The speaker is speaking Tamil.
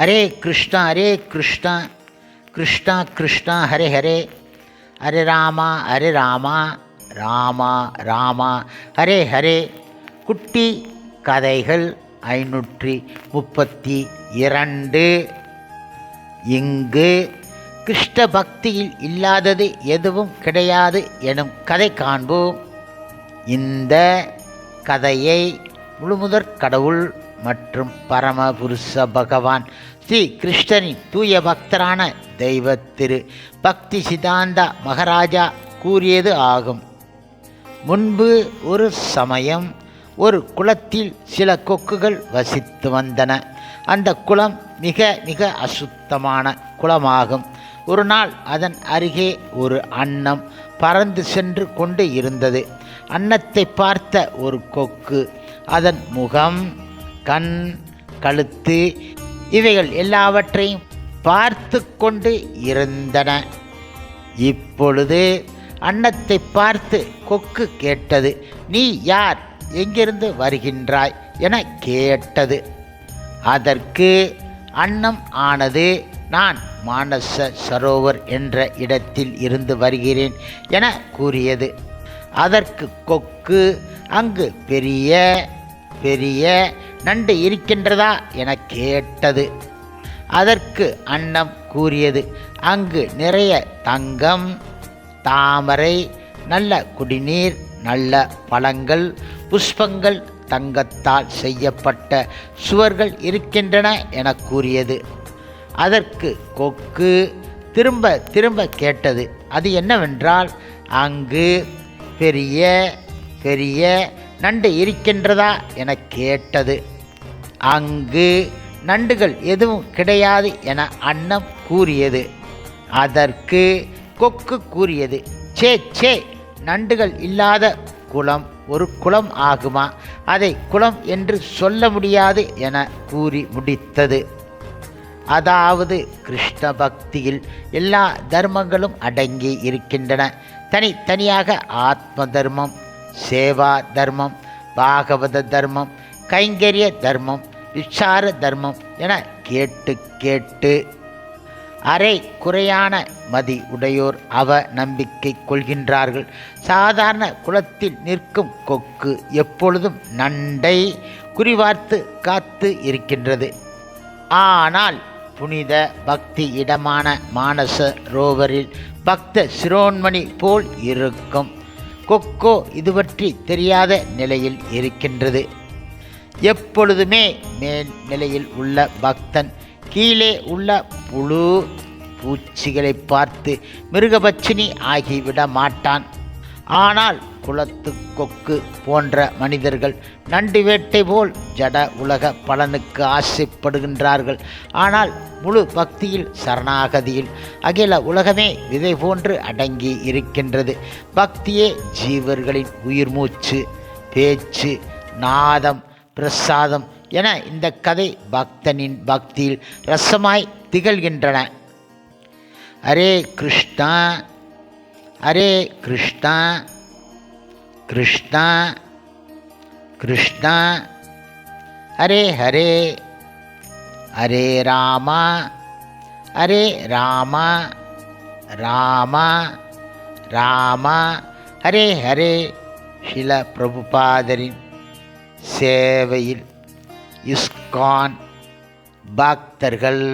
ஹரே கிருஷ்ணா கிருஷ்ணா கிருஷ்ணா ஹரே ஹரே, ஹரே ராமா ராமா ராமா ஹரே ஹரே. குட்டி கதைகள் 532. இங்கு கிருஷ்ண பக்தியில் இல்லாதது எதுவும் கிடையாது எனும் கதை காண்போம். இந்த கதையை முழுமுதற் கடவுள் மற்றும் பரமபுருஷ பகவான் ஸ்ரீ கிருஷ்ணனின் தூய பக்தரான தெய்வ திரு பக்தி சிதாந்த மகாராஜா கூறியது ஆகும். முன்பு ஒரு சமயம் ஒரு குளத்தில் சில கொக்குகள் வசித்து வந்தன. அந்த குளம் மிக மிக அசுத்தமான குளமாகும். ஒரு நாள் அதன் அருகே ஒரு அன்னம் பறந்து சென்று கொண்டு இருந்தது. அன்னத்தை பார்த்த ஒரு கொக்கு அதன் முகம், கண், கழுத்து இவைகள் எல்லாவற்றையும் பார்த்து கொண்டு இருந்தன. இப்பொழுது அன்னத்தை பார்த்து கொக்கு கேட்டது. நீ யார், எங்கிருந்து வருகின்றாய் என கேட்டது. அதற்கு அன்னம் ஆனது, நான் மானச சரோவர் என்ற இடத்தில் இருந்து வருகிறேன் என கூறியது. அதற்கு கொக்கு, அங்கு பெரிய பெரிய நண்டு இருக்கின்றதா என கேட்டது. அதற்கு அன்னம் கூறியது, அங்கு நிறைய தங்கம், தாமரை, நல்ல குடிநீர், நல்ல பழங்கள், புஷ்பங்கள், தங்கத்தால் செய்யப்பட்ட சுவர்கள் இருக்கின்றன என கூறியது. அதற்கு கொக்கு திரும்ப திரும்ப கேட்டது. அது என்னவென்றால், அங்கு பெரிய பெரிய நண்டு இருக்கின்றதா என கேட்டது. அங்கு நண்டுகள் எதுவும் கிடையாது என அன்னம் கூறியது. அதற்கு கொக்கு கூறியது, சே நண்டுகள் இல்லாத குளம் ஒரு குளம் ஆகுமா? அதை குளம் என்று சொல்ல முடியாது என கூறி முடித்தது. அதாவது கிருஷ்ண பக்தியில் எல்லா தர்மங்களும் அடங்கி இருக்கின்றன. தனித்தனியாக ஆத்ம தர்மம், சேவா தர்மம், பாகவத தர்மம், கைங்கரிய தர்மம், விசார தர்மம் என கேட்டு கேட்டு அரை குறையான மதி உடையோர் அவ நம்பிக்கை கொள்கின்றார்கள். சாதாரண குளத்தில் நிற்கும் கொக்கு எப்பொழுதும் நண்டை குறிவார்த்து காத்து இருக்கின்றது. ஆனால் புனித பக்தி இடமான மானச ரோவரில் பக்த சிரோன்மணி போல் இருக்கும் கொக்கோ இது பற்றி தெரியாத நிலையில் இருக்கின்றது. எப்பொழுதுமே மேல் நிலையில் உள்ள பக்தன் கீழே உள்ள புழு பூச்சிகளை பார்த்து மிருகபட்சினி ஆகிவிட மாட்டான். ஆனால் குளத்து கொக்கு போன்ற மனிதர்கள் நண்டு வேட்டை போல் ஜட உலக பலனுக்கு ஆசைப்படுகின்றார்கள். ஆனால் முழு பக்தியில், சரணாகதியில் அகில உலகமே விதை போன்று அடங்கி இருக்கின்றது. பக்தியே ஜீவர்களின் உயிர் மூச்சு, பேச்சு, நாதம், பிரசாதம் என இந்த கதை பக்தனின் பக்தியில் ரசமாய் திகழ்கின்றன. ஹரே கிருஷ்ணா கிருஷ்ணா கிருஷ்ணா ஹரே ஹரே, ஹரே ராமா ராமா ராமா ஹரே ஹரே. ஸ்ரீல பிரபுபாதரின் சேவையில் இஸ்கான் பக்தர்கள்